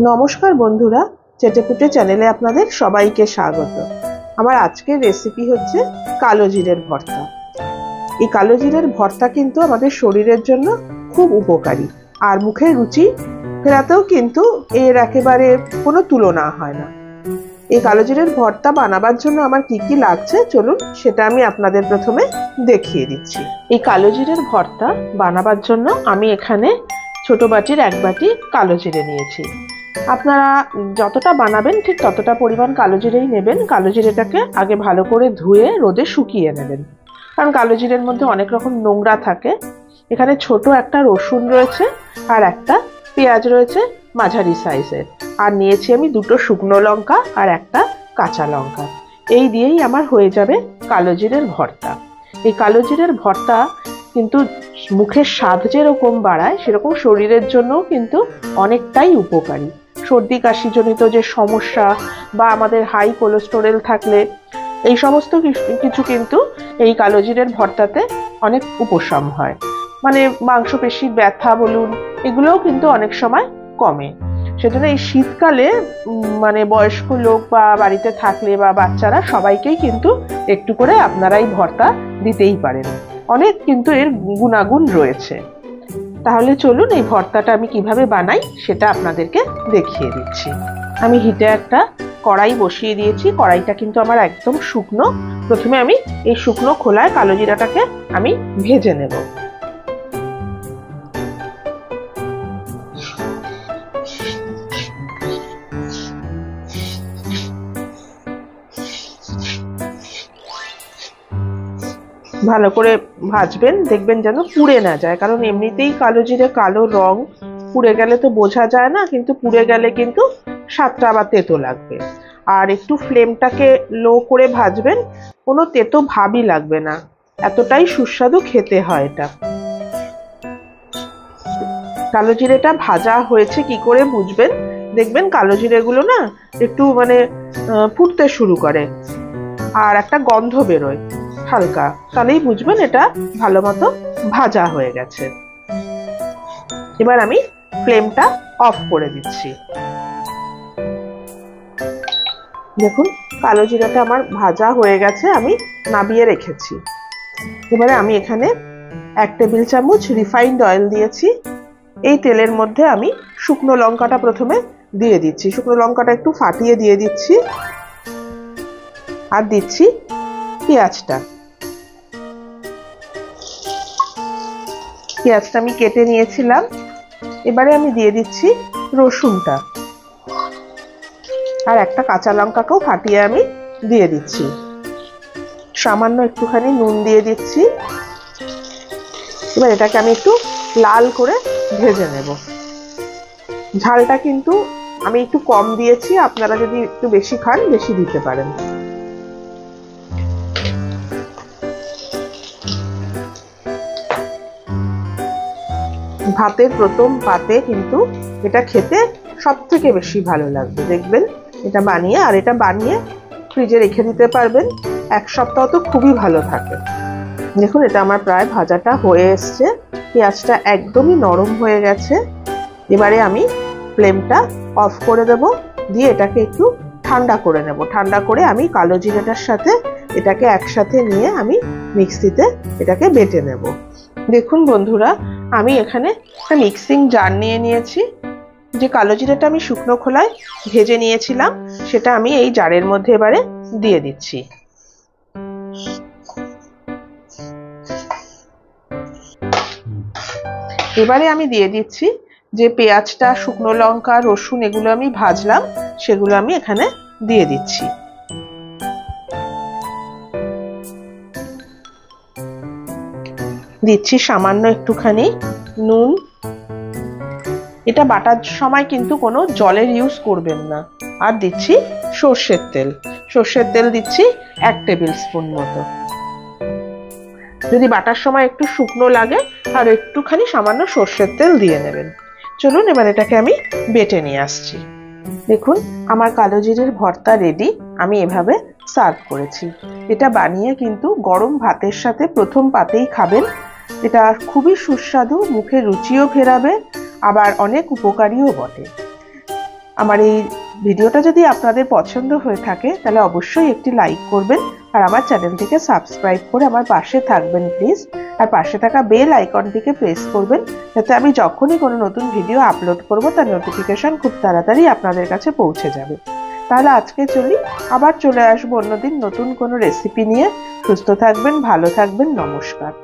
নমস্কার বন্ধুরা, চেটেপুটে চ্যানেলে আপনাদের সবাইকে স্বাগত। আমার আজকের রেসিপি হচ্ছে কালো জিরের ভর্তা। এই কালো জিরের ভর্তা কিন্তু আমাদের শরীরের জন্য খুব উপকারী, আর মুখের রুচি ফেরাতেও কিন্তু এর একেবারে কোনো তুলনা হয় না। এই কালো জিরের ভর্তা বানাবার জন্য আমার কি কি লাগছে চলুন সেটা আমি আপনাদের প্রথমে দেখিয়ে দিচ্ছি। এই কালো জিরের ভর্তা বানাবার জন্য আমি এখানে ছোট বাটির 1 বাটি কালো জিরে নিয়েছি। আপনারা যতটা বানাবেন ঠিক ততটা পরিমাণ কালো জিরেই নেবেন। কালো জিরেটাকে আগে ভালো করে ধুয়ে রোদে শুকিয়ে নেবেন, কারণ কালো জিরের মধ্যে অনেক রকম নোংরা থাকে। এখানে ছোট একটা রসুন রয়েছে আর একটা পেঁয়াজ রয়েছে মাঝারি সাইজের, আর নিয়েছি আমি 2টো শুকনো লঙ্কা আর একটা কাঁচা লঙ্কা। এই দিয়েই আমার হয়ে যাবে কালো জিরের ভর্তা। এই কালো জিরের ভর্তা কিন্তু মুখের স্বাদ যেরকম বাড়ায় সেরকম শরীরের জন্যও কিন্তু অনেকটাই উপকারী। সর্দি কাশিজনিত যে সমস্যা বা আমাদের হাই কোলেস্টেরল থাকলে এই সমস্ত কিছু কিন্তু এই কালো জিরের ভর্তাতে অনেক উপশম হয়। মানে মাংসপেশির ব্যথা বলুন, এগুলোও কিন্তু অনেক সময় কমে। সেজন্য এই শীতকালে মানে বয়স্ক লোক বা বাড়িতে থাকলে বা বাচ্চারা সবাইকেই কিন্তু একটু করে আপনারা এই ভর্তা দিতেই পারেন। অনেক কিন্তু এর গুণাগুণ রয়েছে। তাহলে চলুন এই ভর্তাটা আমি কিভাবে বানাই সেটা আপনাদেরকে দেখিয়ে দিচ্ছি। আমি হিটে একটা কড়াই বসিয়ে দিয়েছি। কড়াইটা কিন্তু আমার একদম শুকনো। প্রথমে আমি এই শুকনো খোলায় কালো জিরাটাকে আমি ভেজে নেব। ভালো করে ভাজবেন, দেখবেন যেন পুড়ে না যায়, কারণ এমনিতেই কালো জিরে কালো রং, পুড়ে গেলে তো বোঝা যায় না, কিন্তু পুড়ে গেলে কিন্তু স্বাদটা আবার তেতো লাগবে। আর একটু ফ্লেমটাকে লো করে ভাজবেন, কোনো তেতো ভাবই লাগবে না, এতটাই সুস্বাদু খেতে হয় এটা। কালো জিরেটা ভাজা হয়েছে কি করে বুঝবেন? দেখবেন কালো জিরেগুলো না একটু মানে ফুটতে শুরু করে আর একটা গন্ধ বেরোয় হালকা, তাহলেই বুঝবেন এটা ভালো মতো ভাজা হয়ে গেছে। এবার আমি ফ্লেমটা অফ করে দিচ্ছি। দেখুন কালো জিরাটা আমার ভাজা হয়ে গেছে, আমি নামিয়ে রেখেছি। এবারে আমি এখানে 1 টেবিল চামচ রিফাইন্ড অয়েল দিয়েছি। এই তেলের মধ্যে আমি শুকনো লঙ্কাটা প্রথমে দিয়ে দিচ্ছি। শুকনো লঙ্কাটা একটু ফাটিয়ে দিয়ে দিচ্ছি, আর দিচ্ছি পেঁয়াজটা। পেঁয়াজটা আমি কেটে নিয়েছিলাম। এবারে আমি দিয়ে দিচ্ছি রসুনটা, আর একটা কাঁচা লঙ্কাকেও ফাটিয়ে আমি দিয়ে দিচ্ছি। সামান্য একটুখানি নুন দিয়ে দিচ্ছি। এবার এটাকে আমি একটু লাল করে ভেজে নেব। ঝালটা কিন্তু আমি একটু কম দিয়েছি, আপনারা যদি একটু বেশি খান বেশি দিতে পারেন। ভাতের প্রথম পাতে কিন্তু এটা খেতে সব থেকে বেশি ভালো লাগবে। দেখবেন এটা বানিয়ে, আর এটা বানিয়ে ফ্রিজে রেখে দিতে পারবেন, 1 সপ্তাহ তো খুবই ভালো থাকে। দেখুন এটা আমার প্রায় ভাজাটা হয়ে এসছে, পেঁয়াজটা একদমই নরম হয়ে গেছে। এবারে আমি ফ্লেমটা অফ করে দেব, দিয়ে এটাকে একটু ঠান্ডা করে নেব। ঠান্ডা করে আমি কালো জিরাটার সাথে এটাকে একসাথে নিয়ে আমি মিক্সিতে এটাকে বেটে নেব। দেখুন বন্ধুরা, আমি এখানে একটা মিক্সিং জার নিয়ে নিয়েছি। যে কালো জিরাটা আমি শুকনো খোলায় ভেজে নিয়েছিলাম সেটা আমি এই জারের মধ্যে এবারে দিয়ে দিচ্ছি। এবারে আমি দিয়ে দিচ্ছি যে পেঁয়াজটা, শুকনো লঙ্কা, রসুন এগুলো আমি ভাজলাম, সেগুলো আমি এখানে দিয়ে দিচ্ছি। দিচ্ছি সামান্য একটুখানি নুন। এটা বাটার সময় কিন্তু কোনো জলের ইউজ করবেন না। আর দিচ্ছি সর্ষের তেল। সর্ষের তেল দিচ্ছি 1 টেবিল স্পুন মতো। যদি বাটার সময় একটু শুকনো লাগে আর একটুখানি সামান্য সর্ষের তেল দিয়ে নেবেন। চলুন এবার এটাকে আমি বেটে নিয়ে আসছি। দেখুন আমার কালো জিরের ভর্তা রেডি। আমি এভাবে সার্ভ করেছি। এটা বানিয়ে কিন্তু গরম ভাতের সাথে প্রথম পাতেই খাবেন। এটা খুবই সুস্বাদু, মুখে রুচিও ফেরাবে, আবার অনেক উপকারীও বটে। আমার এই ভিডিওটা যদি আপনাদের পছন্দ হয়ে থাকে তাহলে অবশ্যই একটি লাইক করবেন আর আমার চ্যানেলটিকে সাবস্ক্রাইব করে আমার পাশে থাকবেন প্লিজ। আর পাশে থাকা বেল আইকনটিকে প্রেস করবেন যাতে আমি যখনই কোনো নতুন ভিডিও আপলোড করব তার নোটিফিকেশন খুব তাড়াতাড়ি আপনাদের কাছে পৌঁছে যাবে। তাহলে আজকে চলি, আবার চলে আসবো অন্যদিন নতুন কোনো রেসিপি নিয়ে। সুস্থ থাকবেন, ভালো থাকবেন, নমস্কার।